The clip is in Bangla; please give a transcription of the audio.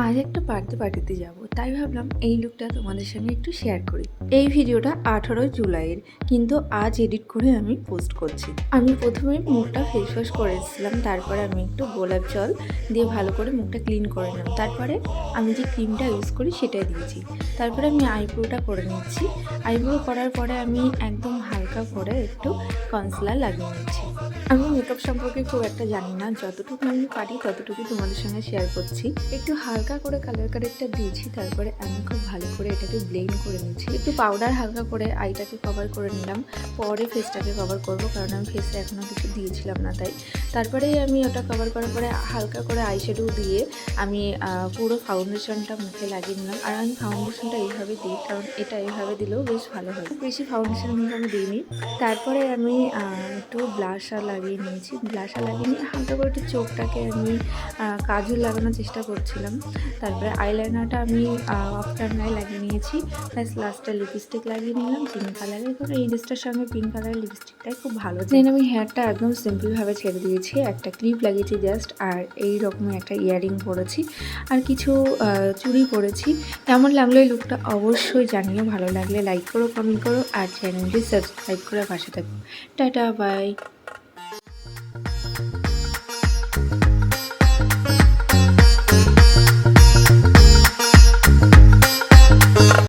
আজ একটা বার্থডে পার্টিতে যাব, তাই ভাবলাম এই লুকটা তোমাদের সঙ্গে একটু শেয়ার করি। এই ভিডিওটা 18 জুলাইয়ের, কিন্তু আজ এডিট করে আমি পোস্ট করছি। আমি প্রথমে মুখটা ফেস ওয়াশ করে এসেছিলাম, তারপরে আমি একটু গোলাপ জল দিয়ে ভালো করে মুখটা ক্লিন করে নিলাম। তারপরে আমি যে ক্রিমটা ইউজ করি সেটাই দিয়েছি। তারপরে আমি আইব্রোটা করে নিচ্ছি। আইব্রো করার পরে আমি একদম হালকা করে একটু কনসিলার লাগিয়ে নিচ্ছি। আমি মেকআপ সম্পর্কে খুব একটা জানি না, যতটুকু আমি পারি ততটুকুই তোমাদের সঙ্গে শেয়ার করছি। একটু হালকা করে কালার কারেক্টটা দিয়েছি, তারপরে আমি খুব ভালো করে এটাকে ব্লেন্ড করে নিচ্ছি। একটু পাউডার হালকা করে আইটাকে কভার করে নিলাম, পরে ফেসটাকে কভার করব, কারণ আমি ফেসে এখনও কিছু দিয়েছিলাম না তাই। তারপরেই আমি ওটা কভার করার পরে হালকা করে আইশ্যাডো দিয়ে আমি পুরো ফাউন্ডেশনটা মুখে লাগিয়ে নিলাম। আর আমি ফাউন্ডেশনটা এইভাবে দিই, কারণ এটা এইভাবে দিলেও বেশ ভালো হয়। বেশি ফাউন্ডেশন কিন্তু আমি দিইনি। তারপরে আমি একটু ব্লাশার লাগিয়ে নিয়েছি। ব্লাশার লাগিয়ে নিয়ে হালকা করে একটু চোখটাকে আমি কাজল লাগানোর চেষ্টা করছিলাম। তারপরে আইলাইনারটা আমি অফ ক্যামেরায় লাগিয়ে নিয়েছি। প্লাস লাস্টে লিপস্টিক লাগিয়ে নিলাম পিঙ্ক কালারের, কারণ এই ড্রেসটার সঙ্গে পিঙ্ক কালারের লিপস্টিকটাই খুব ভালো। দেন আমি হেয়ারটা একদম সিম্পলভাবে ছেড়ে দিয়েছি, একটা ক্লিপ লাগিয়েছি জাস্ট, আর এই রকমের একটা ইয়ারিং পরেছি, আর কিছু চুড়ি পরেছি। কেমন লাগলো এই লুকটা অবশ্যই জানিও। ভালো লাগলে লাইক করো, কমেন্ট করো, আর চ্যানেলটি সাবস্ক্রাইব করে পাশে থাকো। টাটা, বাই।